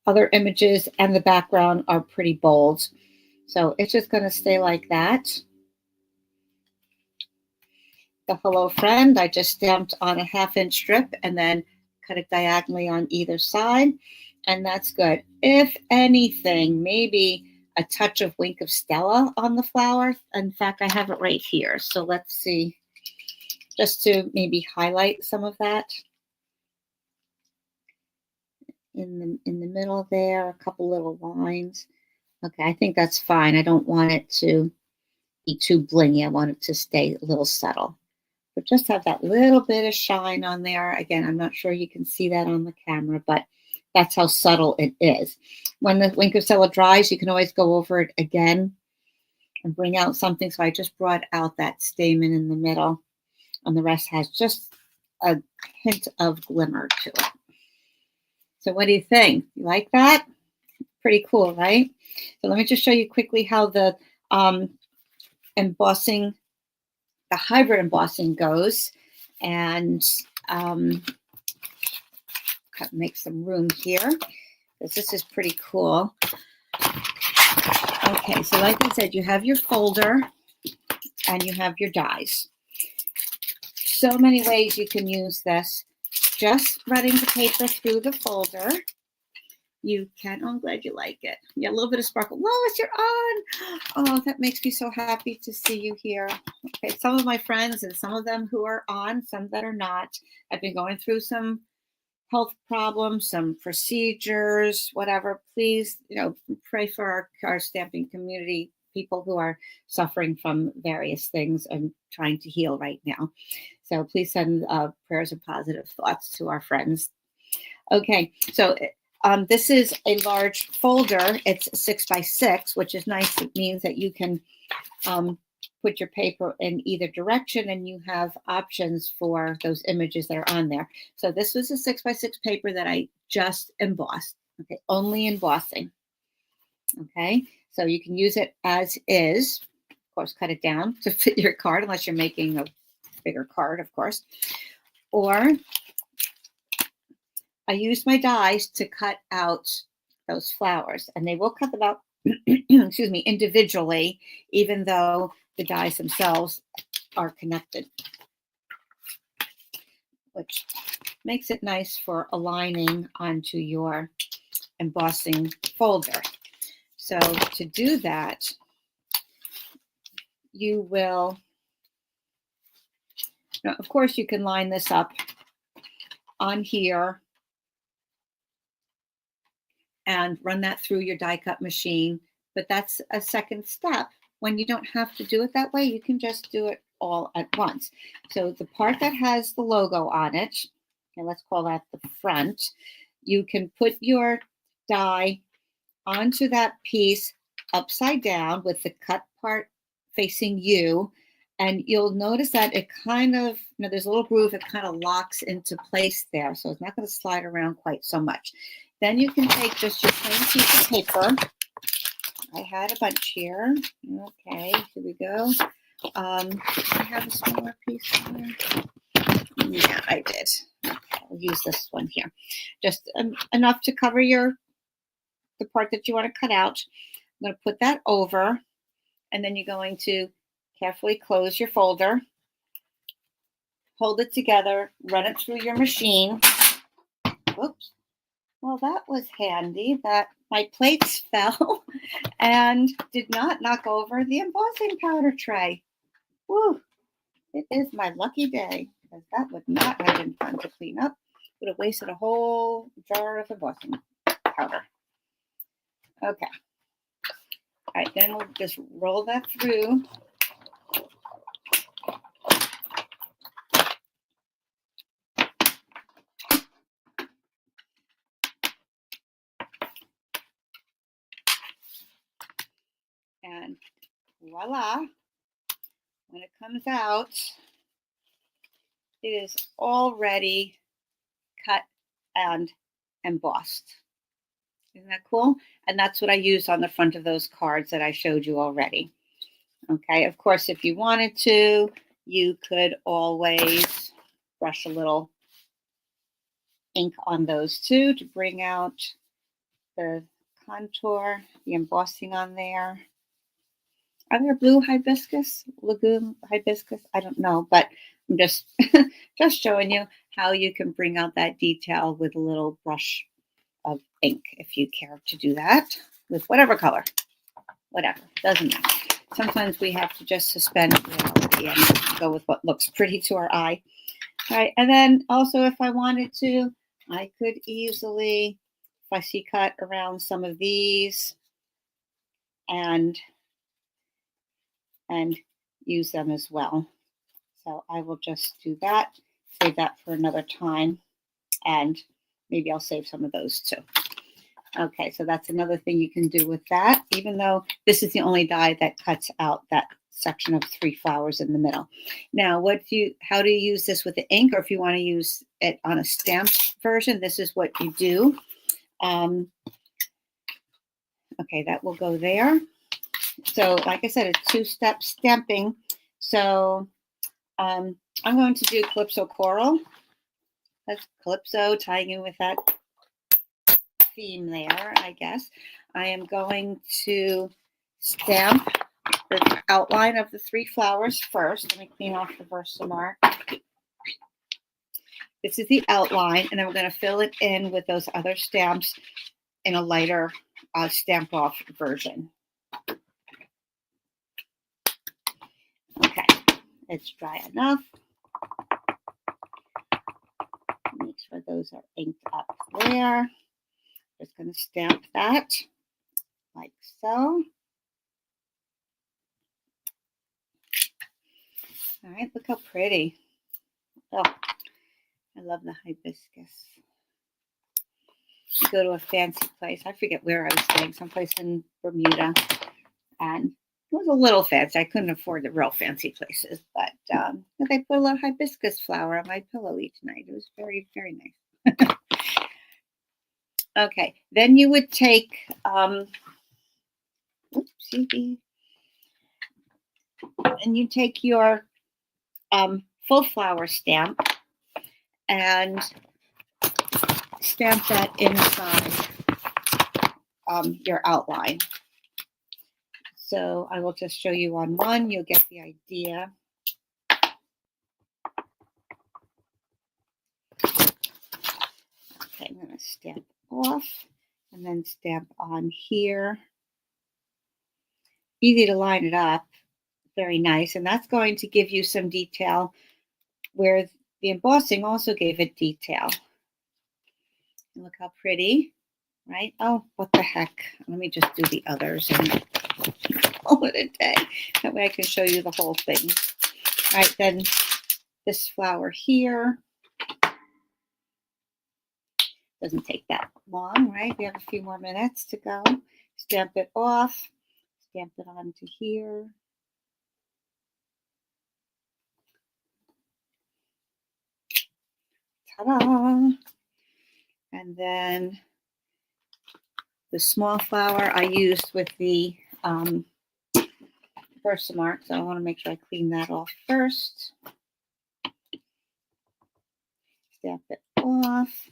other images and the background are pretty bold. So it's just going to stay like that. The hello friend, I just stamped on a 1/2-inch strip and then cut it diagonally on either side. And that's good. If anything, maybe a touch of Wink of Stella on the flower. In fact, I have it right here. So let's see, just to maybe highlight some of that. In the middle there, a couple little lines. Okay, I think that's fine. I don't want it to be too blingy. I want it to stay a little subtle. But just have that little bit of shine on there. Again, I'm not sure you can see that on the camera, but that's how subtle it is. When the Wink of Stella dries, you can always go over it again and bring out something. So I just brought out that stamen in the middle, and the rest has just a hint of glimmer to it. So what do you think? You like that? Pretty cool, right? So let me just show you quickly how the embossing, the hybrid embossing goes. And make some room here, because this is pretty cool. Okay, so like I said, you have your folder and you have your dies. So many ways you can use this. just running the paper through the folder. You can, oh, I'm glad you like it. Yeah, a little bit of sparkle. Lois, you're on. Oh, that makes me so happy to see you here. Okay, some of my friends and some of them who are on, some that are not, have been going through some health problems, some procedures, whatever. Please, pray for our stamping community, people who are suffering from various things and trying to heal right now. So please send prayers and positive thoughts to our friends. Okay, so this is a large folder. It's 6 by 6, which is nice. It means that you can put your paper in either direction and you have options for those images that are on there. So this was a 6 by 6 paper that I just embossed. Okay, only embossing. Okay, so you can use it as is. Of course, cut it down to fit your card, unless you're making a bigger card, of course. Or I used my dies to cut out those flowers, and they will cut them out, excuse me, individually, even though the dies themselves are connected, which makes it nice for aligning onto your embossing folder. So to do that, you will, now, of course, you can line this up on here and run that through your die cut machine. But that's a second step. When you don't have to do it that way, you can just do it all at once. So the part that has the logo on it, and let's call that the front, you can put your die onto that piece upside down with the cut part facing you. And you'll notice that it kind of, there's a little groove, it kind of locks into place there. So it's not going to slide around quite so much. Then you can take just your plain piece of paper. I had a bunch here. Okay, here we go. I have a smaller piece here. Yeah, I did. Okay, I'll use this one here. Just enough to cover the part that you want to cut out. I'm going to put that over, and then you're going to carefully close your folder, hold it together, run it through your machine. Whoops. Well, that was handy that my plates fell and did not knock over the embossing powder tray. Woo! It is my lucky day, because that would not have been fun to clean up. Would have wasted a whole jar of embossing powder. Okay. All right, then we'll just roll that through. And voila, when it comes out, it is already cut and embossed. Isn't that cool? And that's what I used on the front of those cards that I showed you already. Okay, of course, if you wanted to, you could always brush a little ink on those too to bring out the contour, the embossing on there. Are there blue hibiscus, lagoon hibiscus? I don't know, but I'm just just showing you how you can bring out that detail with a little brush of ink if you care to do that with whatever color, whatever, doesn't matter. Sometimes we have to just suspend reality and go with what looks pretty to our eye. All right, and then also if I wanted to, I could easily fussy cut around some of these and use them as well. So I will just do that, save that for another time, and maybe I'll save some of those too. Okay, so that's another thing you can do with that, even though this is the only die that cuts out that section of 3 flowers in the middle. Now, how do you use this with the ink, or if you want to use it on a stamped version, this is what you do. Okay, that will go there. So like I said, it's 2-step stamping. So I'm going to do Calypso Coral. That's Calypso, tying in with that theme there, I guess. I am going to stamp the outline of the 3 flowers first. Let me clean off the Versamark. This is the outline, and then we're going to fill it in with those other stamps in a lighter stamp off version. Okay, it's dry enough. Make sure those are inked up there. Just going to stamp that like so. All right, look how pretty. Oh, I love the hibiscus. You go to a fancy place. I forget where I was staying, someplace in Bermuda. And it was a little fancy. I couldn't afford the real fancy places, but they put a little hibiscus flower on my pillow each night. It was very, very nice. Okay, then you would take, oopsie, and you take your full flower stamp and stamp that inside your outline. So I will just show you on one. You'll get the idea. Okay, I'm going to stamp off and then stamp on here. Easy to line it up. Very nice. And that's going to give you some detail where the embossing also gave it detail. Look how pretty, right? Oh, what the heck. Let me just do the others and call it a day. That way I can show you the whole thing. All right, then this flower here. Doesn't take that long, right? We have a few more minutes to go. Stamp it off. Stamp it onto here. Ta-da! And then the small flower I used with the Versamark, so I want to make sure I clean that off first. Stamp it off.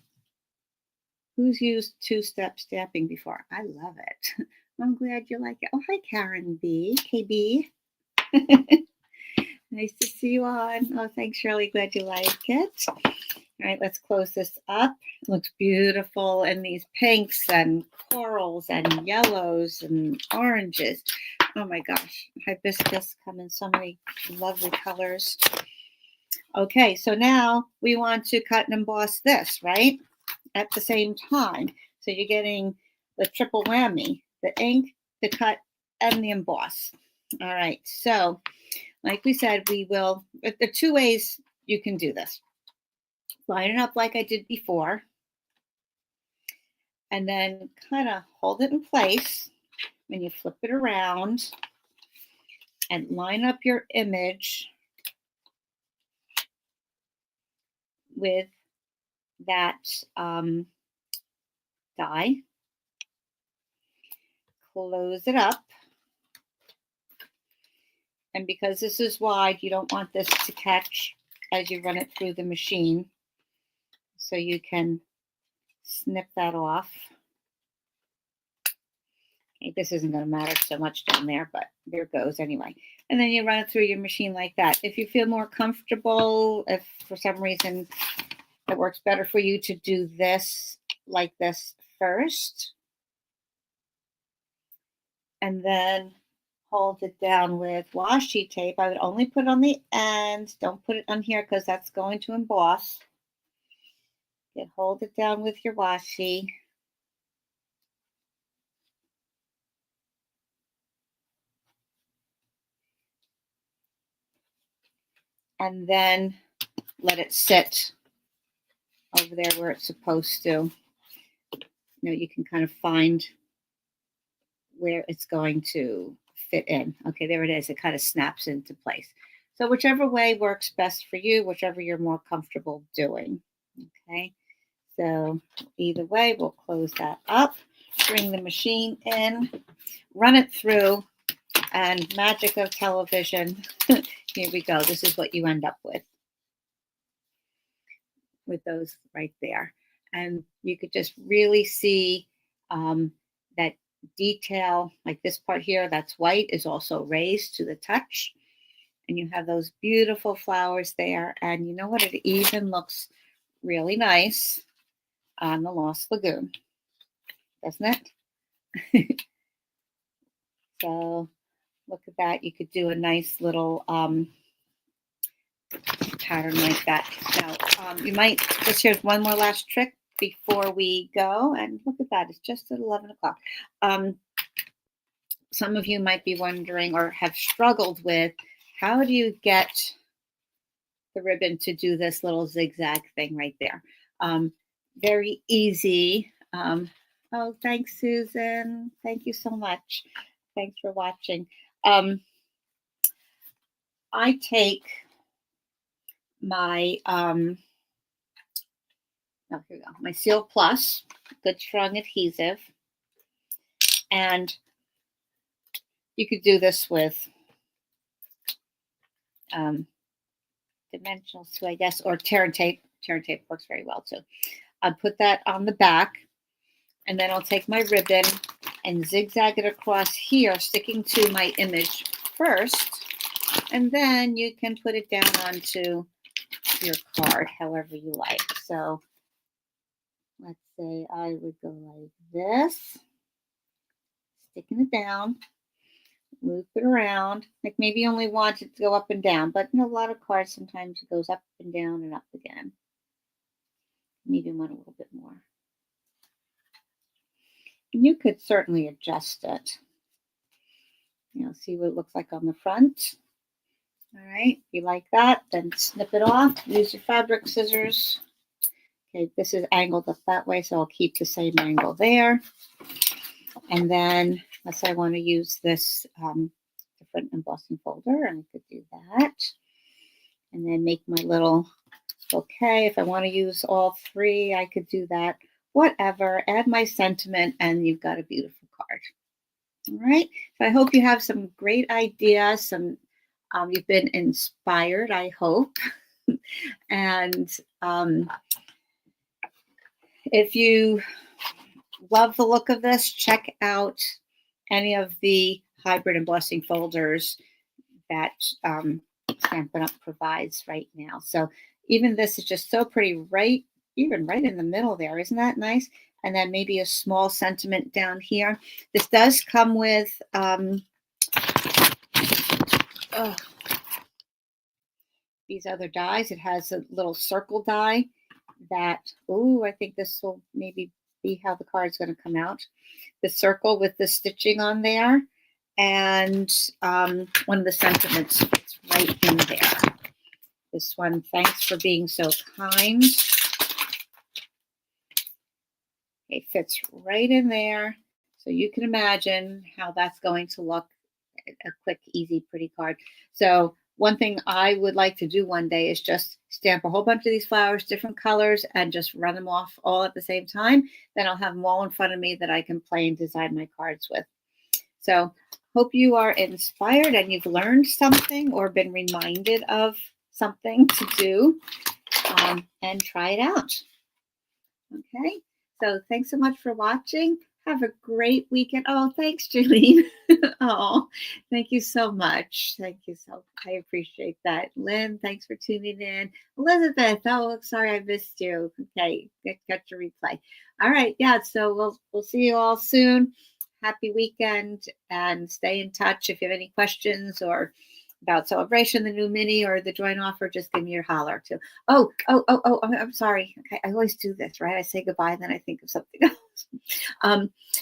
Who's used two-step stamping before? I love it. I'm glad you like it. Oh, hi, Karen B. KB. Nice to see you on. Oh, thanks, Shirley. Glad you like it. All right, let's close this up. It looks beautiful in these pinks and corals and yellows and oranges. Oh my gosh, hibiscus come in so many lovely colors. Okay, so now we want to cut and emboss this, right? At the same time. So you're getting the triple whammy, the ink, the cut, and the emboss. All right, so like we said, we will, there are two ways you can do this. Line it up like I did before, and then kind of hold it in place when you flip it around and line up your image with that die. Close it up. And because this is wide, you don't want this to catch as you run it through the machine. So you can snip that off. Okay, this isn't going to matter so much down there, but there it goes anyway. And then you run it through your machine like that. If you feel more comfortable, if for some reason it works better for you to do this like this first, and then hold it down with washi tape. I would only put it on the end. Don't put it on here because that's going to emboss. You hold it down with your washi. And then let it sit over there where it's supposed to. You know, you can kind of find where it's going to fit in. Okay, there it is. It kind of snaps into place. So whichever way works best for you, whichever you're more comfortable doing. Okay, so either way, we'll close that up, bring the machine in, run it through, and magic of television. Here we go. This is what you end up with those right there. And you could just really see that detail, like this part here, that's white, is also raised to the touch. And you have those beautiful flowers there. And you know what? It even looks really nice on the Lost Lagoon, doesn't it? So look at that. You could do a nice little pattern like that. Now, you might, just here's one more last trick before we go. And look at that. It's just at 11 o'clock. Some of you might be wondering or have struggled with, how do you get the ribbon to do this little zigzag thing right there? Very easy. Oh, thanks, Susan. Thank you so much. Thanks for watching. I take my, here we go, my Seal Plus, good strong adhesive. And you could do this with dimensionals too, I guess, or tear and tape. Tear and tape works very well too. I'll put that on the back, and then I'll take my ribbon and zigzag it across here, sticking to my image first, and then you can put it down onto your card however you like. So let's say I would go like this, sticking it down, loop it around, like maybe you only want it to go up and down, but in a lot of cards sometimes it goes up and down and up again. Maybe you want a little bit more. And you could certainly adjust it. You know, see what it looks like on the front. All right, if you like that, then snip it off. Use your fabric scissors. Okay, this is angled up that way, so I'll keep the same angle there. And then, unless I want to use this different embossing folder, and I could do that. And then make my little bouquet. If I want to use all three, I could do that. Whatever, add my sentiment, and you've got a beautiful card. All right, so I hope you have some great ideas, some you've been inspired, I hope. And if you love the look of this, check out any of the hybrid embossing folders that Stampin' Up! Provides right now. So even this is just so pretty, right, even right in the middle there. Isn't that nice? And then maybe a small sentiment down here. This does come with these other dies. It has a little circle die that, oh, I think this will maybe be how the card's going to come out. The circle with the stitching on there, and one of the sentiments is right in there. This one, thanks for being so kind. It fits right in there. So you can imagine how that's going to look. A quick, easy, pretty card. So one thing I would like to do one day is just stamp a whole bunch of these flowers, different colors, and just run them off all at the same time. Then I'll have them all in front of me that I can play and design my cards with. So hope you are inspired and you've learned something or been reminded of something to do, and try it out. Okay, so thanks so much for watching. Have a great weekend. Oh, thanks, Julene. Oh, thank you so much. Thank you so. I appreciate that. Lynn, thanks for tuning in. Elizabeth, oh, sorry I missed you. Okay, got your replay. All right, yeah. So we'll see you all soon. Happy weekend, and stay in touch. If you have any questions or about Celebration, the new mini, or the joint offer, just give me your holler too. Oh, I'm sorry. Okay, I always do this, right? I say goodbye, and then I think of something else.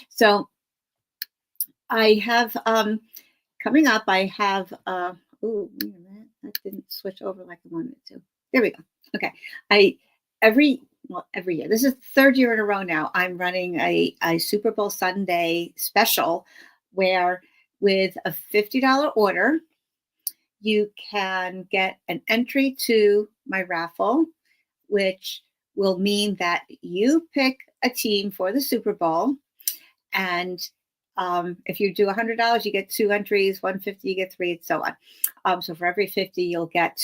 So I have coming up, I have oh, wait a minute, that didn't switch over like I wanted it to. There we go. Okay. Every year, this is the third year in a row now, I'm running a Super Bowl Sunday special where with a $50 order, you can get an entry to my raffle, which will mean that you pick a team for the Super Bowl. And if you do $100, you get 2 entries, 150, you get 3, and so on. So for every 50, you'll get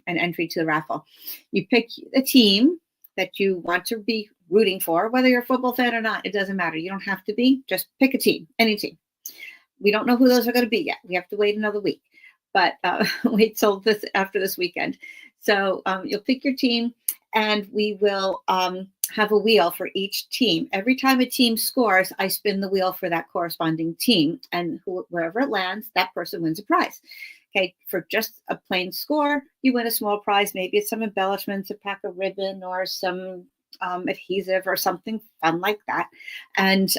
an entry to the raffle. You pick a team that you want to be rooting for, whether you're a football fan or not, it doesn't matter. You don't have to be, just pick a team, any team. We don't know who those are going to be yet. We have to wait another week, but wait till after this weekend. So you'll pick your team, and we will have a wheel for each team. Every time a team scores, I spin the wheel for that corresponding team, and wherever it lands, that person wins a prize. Okay, for just a plain score, you win a small prize. Maybe it's some embellishments, a pack of ribbon, or some adhesive or something fun like that. And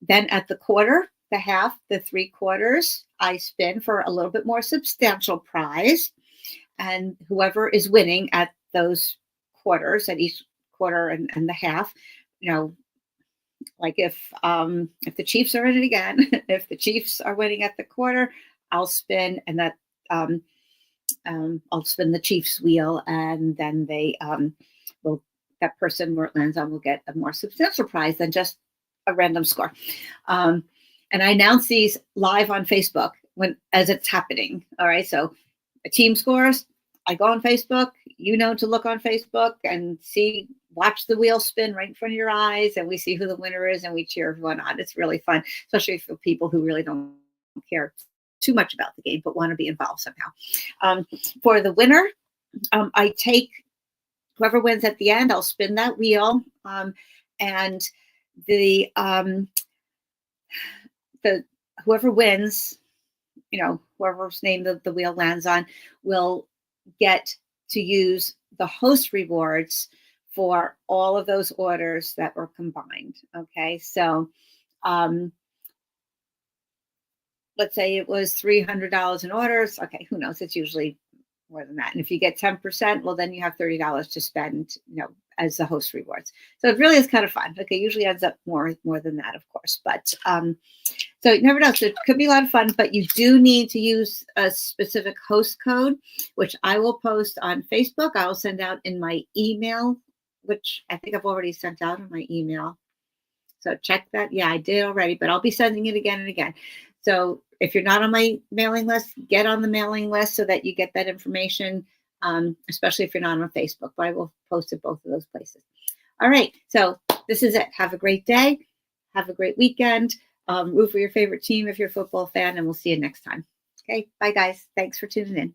then at the quarter, the half, the 3/4, I spin for a little bit more substantial prize. And whoever is winning at those quarters, at each quarter and the half, you know, like if the Chiefs are in it again, if the Chiefs are winning at the quarter, I'll spin, and that I'll spin the Chiefs wheel, and then they will, that person where it lands on will get a more substantial prize than just a random score. And I announce these live on Facebook as it's happening. All right, so a team scores, I go on Facebook, to look on Facebook and watch the wheel spin right in front of your eyes, and we see who the winner is, and we cheer everyone on. It's really fun, especially for people who really don't care too much about the game, but want to be involved somehow. For the winner, I take whoever wins at the end, I'll spin that wheel, and the whoever wins, whoever's name the wheel lands on, will get to use the host rewards for all of those orders that were combined. Okay, so let's say it was $300 in orders. Okay, who knows? It's usually more than that. And if you get 10%, well, then you have $30 to spend, as the host rewards. So it really is kind of fun. Okay, usually ends up more than that, of course. But so you never know. So it could be a lot of fun, but you do need to use a specific host code, which I will post on Facebook. I will send out in my email, which I think I've already sent out in my email. So check that. Yeah, I did already, but I'll be sending it again and again. So if you're not on my mailing list, get on the mailing list so that you get that information, especially if you're not on Facebook. But I will post it both of those places. All right. So this is it. Have a great day. Have a great weekend. Root for your favorite team if you're a football fan, and we'll see you next time. Okay. Bye, guys. Thanks for tuning in.